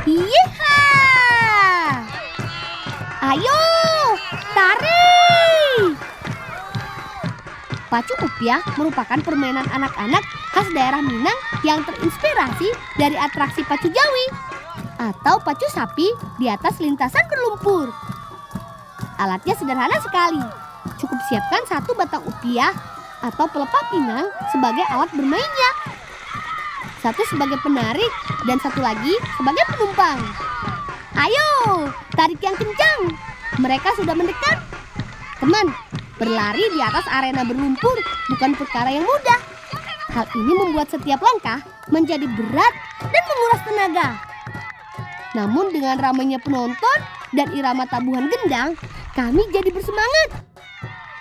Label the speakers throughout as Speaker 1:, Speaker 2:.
Speaker 1: Yeeha! Ayo, tarik! Pacu Upiah merupakan permainan anak-anak khas daerah Minang yang terinspirasi dari atraksi pacu Jawi atau pacu sapi di atas lintasan berlumpur. Alatnya sederhana sekali. Cukup siapkan satu batang upiah atau pelepah pinang sebagai alat bermainnya. Satu sebagai penarik dan satu lagi sebagai penumpang. Ayo, tarik yang kencang. Mereka sudah mendekat. Teman, berlari di atas arena berlumpur bukan perkara yang mudah. Hal ini membuat setiap langkah menjadi berat dan menguras tenaga. Namun dengan ramainya penonton dan irama tabuhan gendang, kami jadi bersemangat.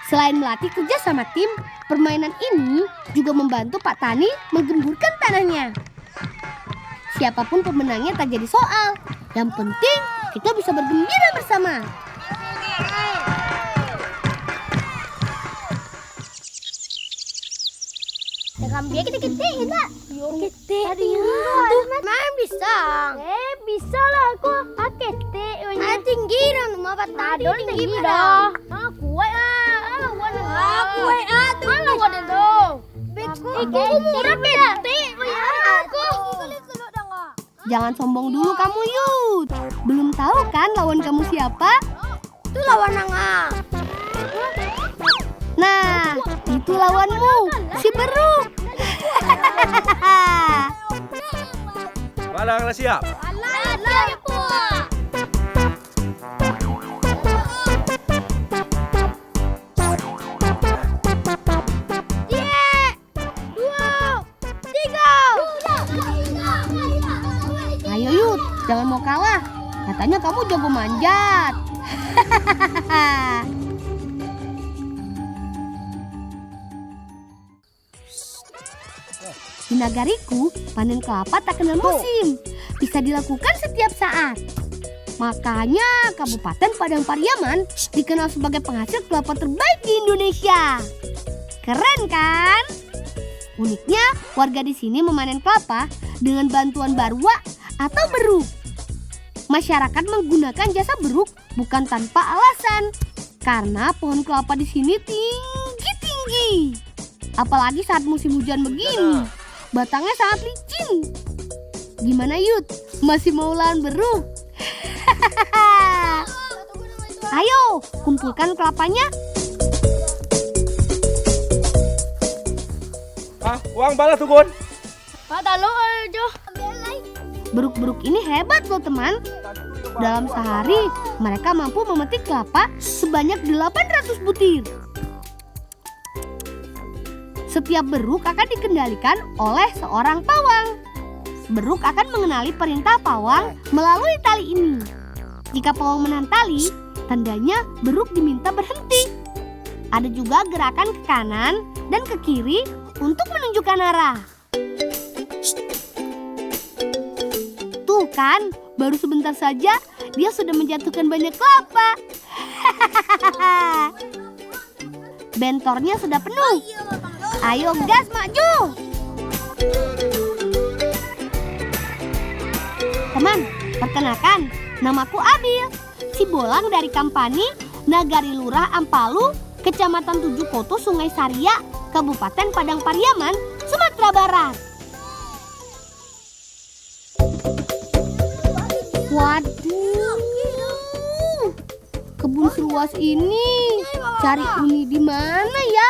Speaker 1: Selain melatih kerja sama tim, permainan ini juga membantu Pak Tani menggemburkan tanahnya. Siapapun pemenangnya tak jadi soal. Yang penting kita bisa bergembira bersama.
Speaker 2: Kambing kita enggak?
Speaker 3: Kete.
Speaker 2: Main bisa.
Speaker 3: Bisa lah aku. Kete.
Speaker 2: Main tinggi dong, mau tadi tinggi
Speaker 3: dah.
Speaker 2: dah.
Speaker 3: Kuat ah.
Speaker 2: Aku mana wadah dong. Iku murah kete. Aku.
Speaker 1: Jangan sombong dulu kamu, Yud. Belum tahu kan lawan kamu siapa?
Speaker 2: Itu lawan Nanga.
Speaker 1: Nah, itu lawanmu, si Beruk.
Speaker 4: Walang na siap.
Speaker 2: Alah, po.
Speaker 1: Ayo Yud, jangan mau kalah. Katanya kamu jago manjat. Di nagariku, panen kelapa tak kenal musim. Bisa dilakukan setiap saat. Makanya Kabupaten Padang Pariaman dikenal sebagai penghasil kelapa terbaik di Indonesia. Keren kan? Uniknya, warga di sini memanen kelapa dengan bantuan barwa atau beruk. Masyarakat menggunakan jasa beruk bukan tanpa alasan. Karena pohon kelapa di sini tinggi-tinggi. Apalagi saat musim hujan begini. Batangnya sangat licin. Gimana Yud? Masih mau lawan beruk? Ayo, kumpulkan kelapanya.
Speaker 4: Uang bala tugon.
Speaker 3: Talo aja.
Speaker 1: Beruk-beruk ini hebat loh teman. Dalam sehari, mereka mampu memetik kelapa sebanyak 800 butir. Setiap beruk akan dikendalikan oleh seorang pawang. Beruk akan mengenali perintah pawang melalui tali ini. Jika pawang menahan tali, tandanya beruk diminta berhenti. Ada juga gerakan ke kanan dan ke kiri untuk menunjukkan arah. Tuh kan, baru sebentar saja dia sudah menjatuhkan banyak kelapa. Bentornya sudah penuh. Ayo gas maju. Teman, perkenalkan, namaku Abil. Si Bolang dari Kampani, Nagari Lurah Ampalu, Kecamatan Tujuh Koto, Sungai Saria, Kabupaten Padang Pariaman, Sumatera Barat. Waduh, kebun seluas ini. Cari Uni di mana ya?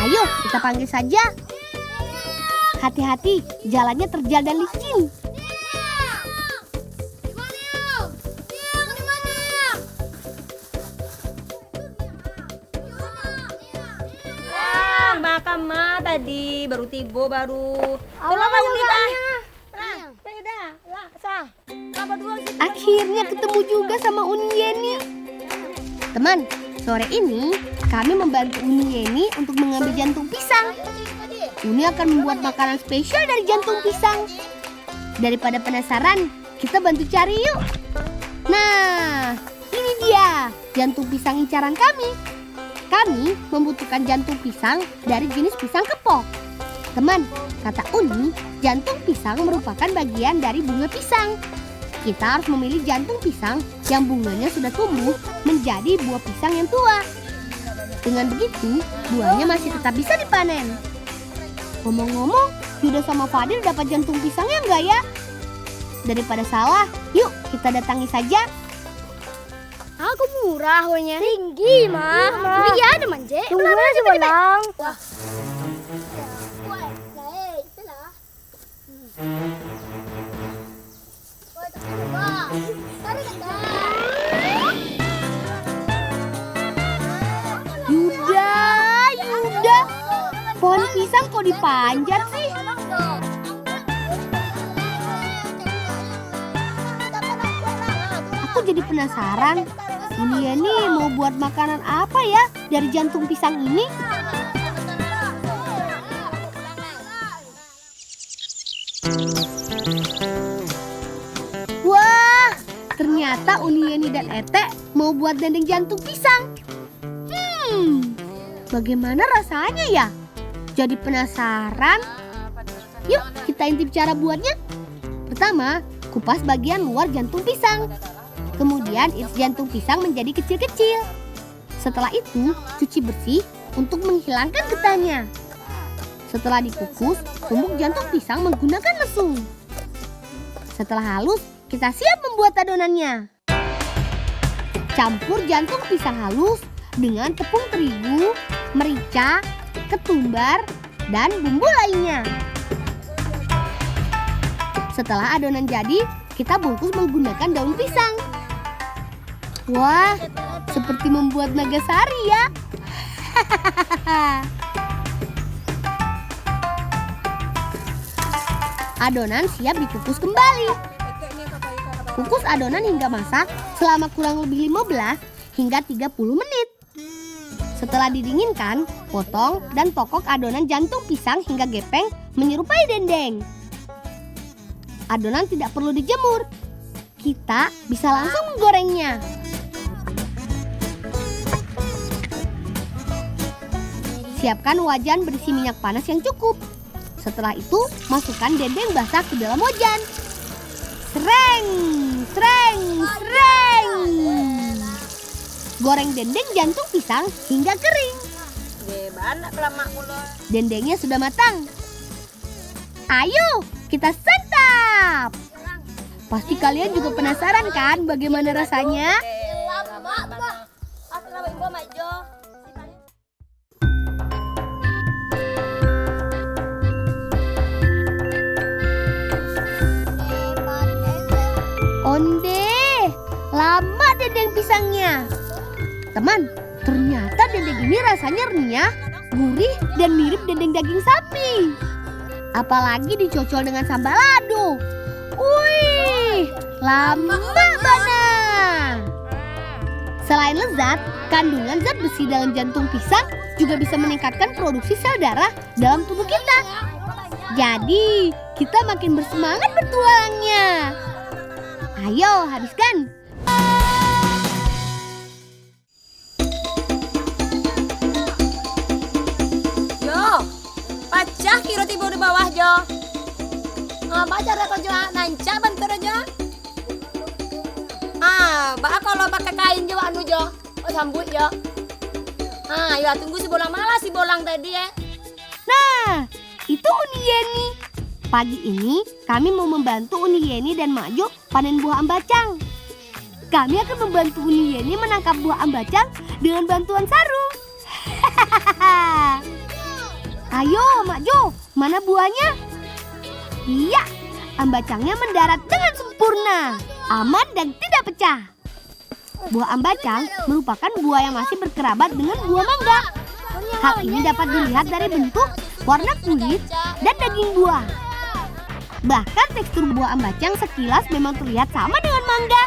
Speaker 1: Ayo kita panggil saja. Hati-hati, jalannya terjal dan licin.
Speaker 3: Makan mah tadi baru tiba baru.
Speaker 1: Akhirnya ketemu juga sama Uni Yeni. Teman, sore ini kami membantu Uni Yeni untuk mengambil jantung pisang. Uni akan membuat makanan spesial dari jantung pisang. Daripada penasaran, kita bantu cari yuk. Nah, ini dia jantung pisang incaran kami. Kami membutuhkan jantung pisang dari jenis pisang kepok. Teman, Kata Uni, jantung pisang merupakan bagian dari bunga pisang. Kita harus memilih jantung pisang yang bunganya sudah tumbuh menjadi buah pisang yang tua. Dengan begitu, buahnya masih tetap bisa dipanen. Ngomong-ngomong, Yuda sama Fadil dapat jantung pisangnya enggak ya? Daripada salah, yuk kita datangi saja.
Speaker 2: Aku murah wanya. Tinggi mah. Iya ada manje. Tunggu aja bolang. Wah.
Speaker 1: Yuda, pohon pisang kok dipanjat sih? Aku jadi penasaran, ini ya nih mau buat makanan apa ya dari jantung pisang ini? Wah, ternyata Unieni dan Ete mau buat dendeng jantung pisang. Bagaimana rasanya ya? Jadi penasaran. Yuk kita intip cara buatnya. Pertama, kupas bagian luar jantung pisang. Kemudian iris jantung pisang menjadi kecil-kecil. Setelah itu, cuci bersih untuk menghilangkan getahnya. Setelah dikukus, tumbuk jantung pisang menggunakan lesung. Setelah halus, kita siap membuat adonannya. Campur jantung pisang halus dengan tepung terigu, merica, ketumbar, dan bumbu lainnya. Setelah adonan jadi, kita bungkus menggunakan daun pisang. Wah, seperti membuat nagasari ya. Adonan siap dikukus kembali. Kukus adonan hingga masak selama kurang lebih 15 hingga 30 menit. Setelah didinginkan, potong dan pokok adonan jantung pisang hingga gepeng menyerupai dendeng. Adonan tidak perlu dijemur. Kita bisa langsung menggorengnya. Siapkan wajan berisi minyak panas yang cukup. Setelah itu, masukkan dendeng basah ke dalam wajan. Sreng, sreng, sreng. Goreng dendeng jantung pisang hingga kering. Dendengnya sudah matang. Ayo, kita santap. Pasti kalian juga penasaran kan bagaimana rasanya? Onde, lama dendeng pisangnya. Teman, ternyata dendeng ini rasanya renyah, gurih, dan mirip dendeng daging sapi. Apalagi dicocol dengan sambal lado. Wih, lama banget. Selain lezat, kandungan zat besi dalam jantung pisang juga bisa meningkatkan produksi sel darah dalam tubuh kita. Jadi, kita makin bersemangat bertualangnya. Ayo, habiskan.
Speaker 3: Jo, pacah kira tiba di bawah Jo.
Speaker 2: Ngapa cara kau jual nanca bentar aja?
Speaker 3: Bah kalau pakai kain Jo anu Jo. Oh sambut Jo. Ya tunggu si bolang malah si bolang tadi ya.
Speaker 1: Nah, itu Uni Yeni. Pagi ini kami mau membantu Uni Yeni dan Mak Jo panen buah ambacang. Kami akan membantu Uni Yeni menangkap buah ambacang dengan bantuan sarung. Ayo Mak Jo, mana buahnya? Iya, ambacangnya mendarat dengan sempurna, aman dan tidak pecah. Buah ambacang merupakan buah yang masih berkerabat dengan buah mangga. Hal ini dapat dilihat dari bentuk, warna kulit, dan daging buah. Bahkan tekstur buah ambacang sekilas memang terlihat sama dengan mangga.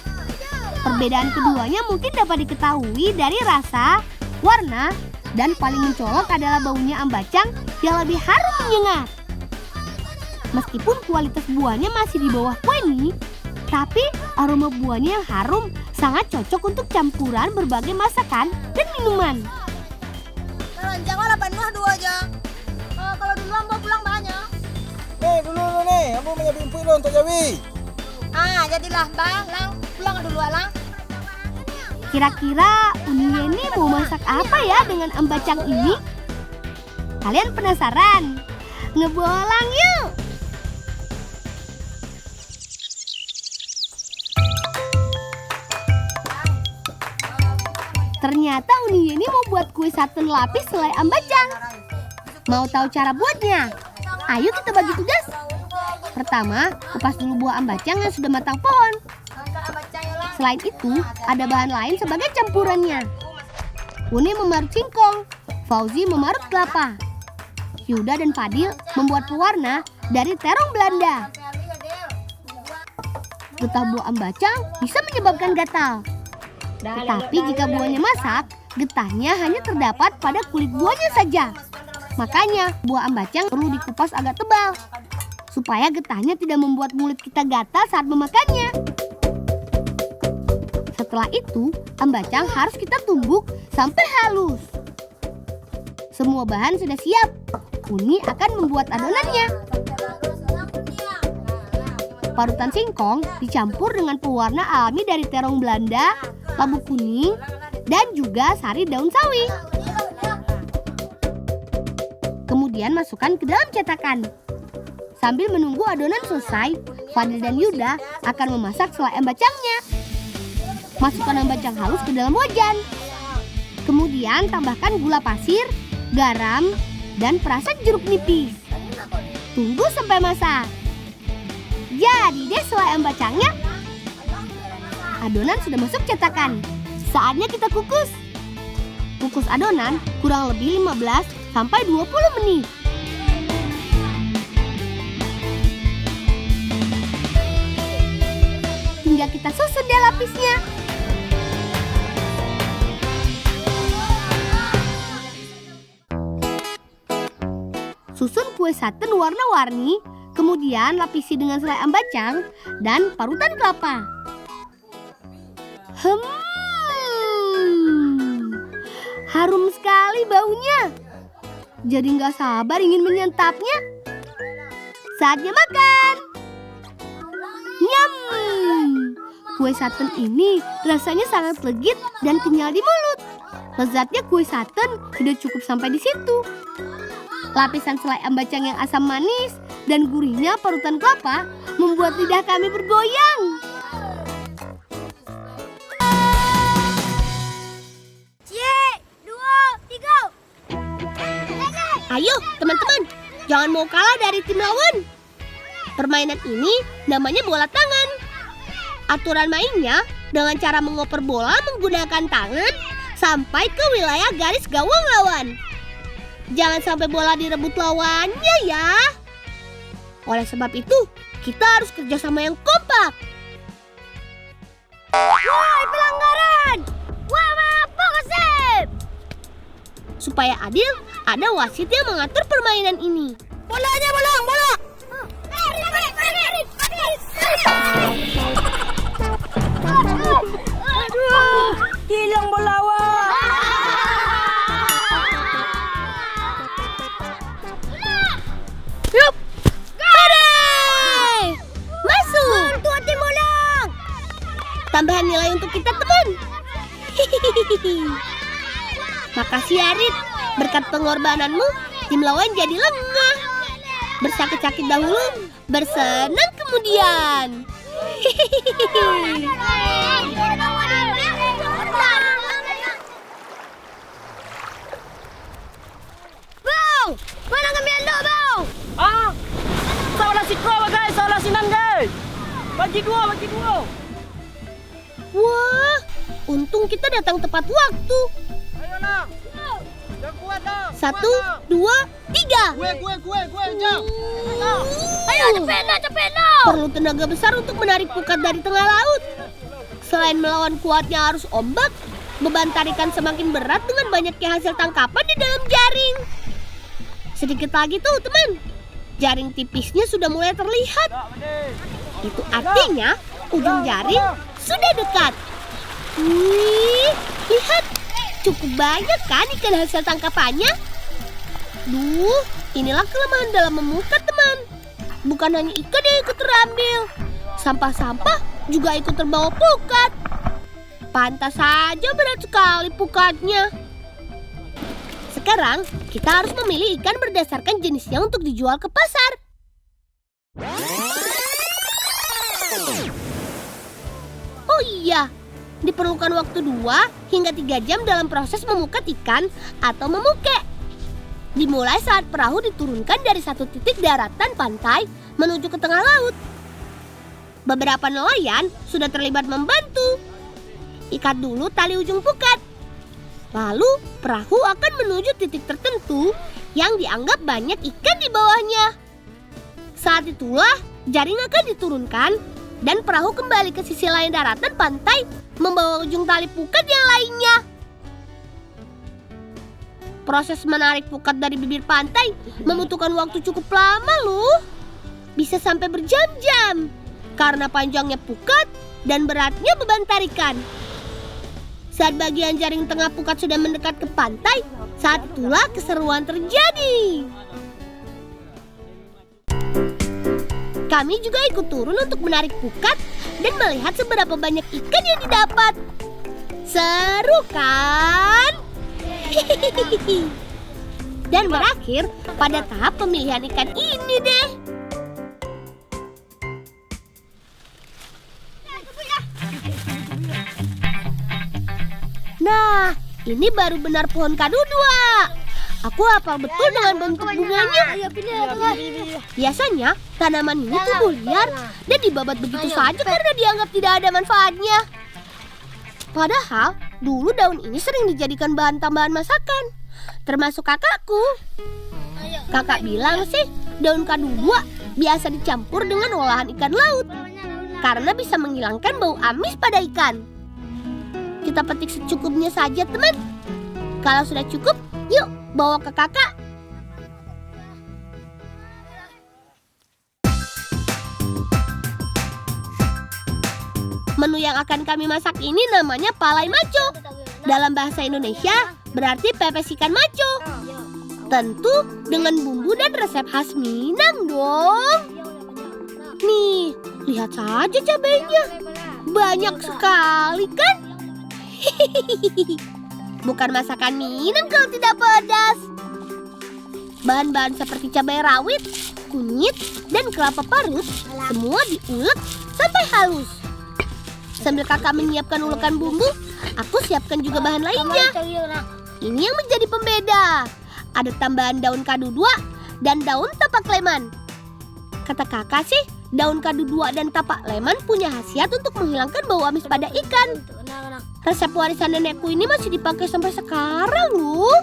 Speaker 1: Perbedaan keduanya mungkin dapat diketahui dari rasa, warna, dan paling mencolok adalah baunya ambacang yang lebih harum menyengat. Meskipun kualitas buahnya masih di bawah kue nih, tapi aroma buahnya yang harum sangat cocok untuk campuran berbagai masakan dan minuman.
Speaker 3: Kalau jangan 8 buah 2 aja. Kalau duluan bawa pulang banyak.
Speaker 5: Nih dulu nih, Ambo menyiapin empuk lo untuk Jawi.
Speaker 3: Jadilah, Bang. Lang, pulang dulu, Lang.
Speaker 1: Kira-kira Uni Yeni mau masak apa ya dengan ambacang ini? Kalian penasaran? Ngebolang yuk! Ternyata Uni Yeni mau buat kue saten lapis selai ambacang. Mau tahu cara buatnya? Ayo kita bagi tugas. Pertama, kupas dulu buah ambacang yang sudah matang pohon. Selain itu, ada bahan lain sebagai campurannya. Uni memarut singkong, Fauzi memarut kelapa. Yuda dan Fadil membuat pewarna dari terong Belanda. Getah buah ambacang bisa menyebabkan gatal. Tetapi jika buahnya masak, getahnya hanya terdapat pada kulit buahnya saja. Makanya buah ambacang perlu dikupas agak tebal, supaya getahnya tidak membuat mulut kita gatal saat memakannya. Setelah itu, ambacang harus kita tumbuk sampai halus. Semua bahan sudah siap. Uni akan membuat adonannya. Parutan singkong dicampur dengan pewarna alami dari terong Belanda, labu kuning, dan juga sari daun sawi. Kemudian masukkan ke dalam cetakan. Sambil menunggu adonan selesai, Fadil dan Yuda akan memasak selai ambacangnya. Masukkan ambacang halus ke dalam wajan. Kemudian tambahkan gula pasir, garam, dan perasan jeruk nipis. Tunggu sampai masak. Jadi deh selai ambacangnya. Adonan sudah masuk cetakan. Saatnya kita kukus. Kukus adonan kurang lebih 15 sampai 20 menit. Hingga kita susun deh lapisnya. Susun kue saten warna-warni, kemudian lapisi dengan selai ambacang dan parutan kelapa. Harum sekali baunya. Jadi nggak sabar ingin menyantapnya. Saatnya makan. Nyam. Kue saten ini rasanya sangat legit dan kenyal di mulut. Lezatnya kue saten tidak cukup sampai di situ. Lapisan selai ambacang yang asam manis dan gurihnya parutan kelapa membuat lidah kami bergoyang. Ayo teman-teman, jangan mau kalah dari tim lawan. Permainan ini namanya bola tangan. Aturan mainnya dengan cara mengoper bola menggunakan tangan sampai ke wilayah garis gawang lawan. Jangan sampai bola direbut lawannya ya. Oleh sebab itu, kita harus kerjasama yang kompak. Woi, pelanggaran! Wah, apa wasit? Supaya adil, ada wasit yang mengatur permainan ini. Bolanya, bola!
Speaker 2: Aduh, hilang bola.
Speaker 1: Yup! Hore! Masuk!
Speaker 2: Tuan tim bolang.
Speaker 1: Tambahan nilai untuk kita, teman. Makasih Arit, berkat pengorbananmu, tim lawan jadi lengah. Bersakit-sakit dahulu, bersenang kemudian.
Speaker 2: Bau, mana ngambil bau?
Speaker 4: Salah si kau bagai, salah si nanggai. Bagi dua.
Speaker 1: Wah, untung kita datang tepat waktu.
Speaker 5: Ayo Lang. Jangan kuat Lang.
Speaker 1: 1, 2, 3.
Speaker 5: Gue, jam.
Speaker 2: Ayo cepet.
Speaker 1: Perlu tenaga besar untuk menarik pukat dari tengah laut. Selain melawan kuatnya arus ombak, beban tarikan semakin berat dengan banyaknya hasil tangkapan di dalam jaring. Sedikit lagi tuh teman, jaring tipisnya sudah mulai terlihat. Itu artinya ujung jaring sudah dekat. Wih, lihat, cukup banyak kan ikan hasil tangkapannya. Duh, inilah kelemahan dalam memukat teman. bukan hanya ikan yang ikut terambil. Sampah-sampah juga ikut terbawa pukat. Pantas saja berat sekali pukatnya. Sekarang kita harus memilih ikan berdasarkan jenisnya untuk dijual ke pasar. Oh iya, diperlukan waktu 2 hingga 3 jam dalam proses memukat ikan atau memuke. Dimulai saat perahu diturunkan dari satu titik daratan pantai menuju ke tengah laut. Beberapa nelayan sudah terlibat membantu. Ikat dulu tali ujung pukat. Lalu perahu akan menuju titik tertentu yang dianggap banyak ikan di bawahnya. Saat itulah jaring akan diturunkan dan perahu kembali ke sisi lain daratan pantai membawa ujung tali pukat yang lainnya. Proses menarik pukat dari bibir pantai membutuhkan waktu cukup lama loh. Bisa sampai berjam-jam karena panjangnya pukat dan beratnya beban tarikan. Saat bagian jaring tengah pukat sudah mendekat ke pantai, saat itulah keseruan terjadi. Kami juga ikut turun untuk menarik pukat dan melihat seberapa banyak ikan yang didapat. Seru kan? Dan berakhir pada tahap pemilihan ikan ini deh. Nah, ini baru benar pohon kadu 2. Aku hafal betul dengan bentuk bunganya. Biasanya tanaman ini tumbuh liar dan dibabat begitu saja karena dianggap tidak ada manfaatnya. Padahal dulu daun ini sering dijadikan bahan tambahan masakan, termasuk kakakku. Kakak bilang sih daun kadu 2 biasa dicampur dengan olahan ikan laut karena bisa menghilangkan bau amis pada ikan. Kita petik secukupnya saja, teman. Kalau sudah cukup, yuk bawa ke kakak. Menu yang akan kami masak ini namanya palai maco. Dalam bahasa Indonesia berarti pepes ikan maco. Tentu dengan bumbu dan resep khas Minang dong. Nih, lihat saja cabenya. Banyak sekali kan? Bukan masakan Minang kalau tidak pedas. Bahan-bahan seperti cabai rawit, kunyit, dan kelapa parut semua diulek sampai halus. Sambil kakak menyiapkan ulekan bumbu, aku siapkan juga bahan lainnya. Ini yang menjadi pembeda. Ada tambahan daun kadu 2 dan daun tapak leman. Kata kakak sih, daun kadu 2 dan tapak leman punya khasiat untuk menghilangkan bau amis pada ikan. Resep warisan nenekku ini masih dipakai sampai sekarang loh.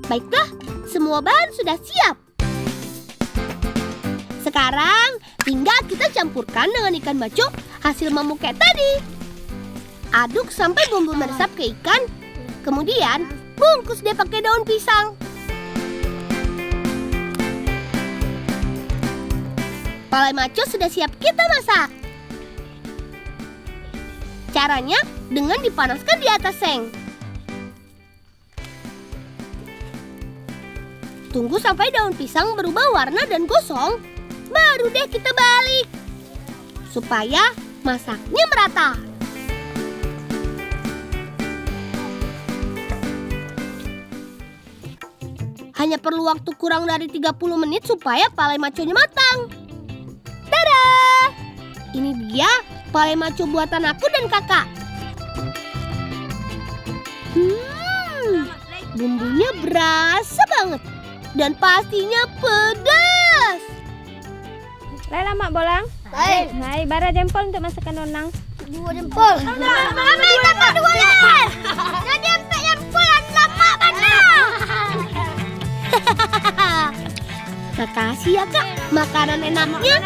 Speaker 1: Baiklah, semua bahan sudah siap. Sekarang tinggal kita campurkan dengan ikan maco hasil memuke tadi. Aduk sampai bumbu meresap ke ikan. Kemudian bungkus deh pakai daun pisang. Palai maco sudah siap kita masak. Caranya dengan dipanaskan di atas seng. Tunggu sampai daun pisang berubah warna dan gosong, baru deh kita balik. Supaya masaknya merata. Hanya perlu waktu kurang dari 30 menit supaya palai maconya matang. Tada! Ini dia palai maco buatan aku dan kakak. Bumbunya berasa banget. Dan pastinya pedas.
Speaker 2: Laila mak bolang. Hai, bara jempol untuk masakan nonang.
Speaker 1: 2 jempol. Mama dapat 2 lembar. Jadi sampai jempolan lama mana? Makasih ya kak, makanan enaknya.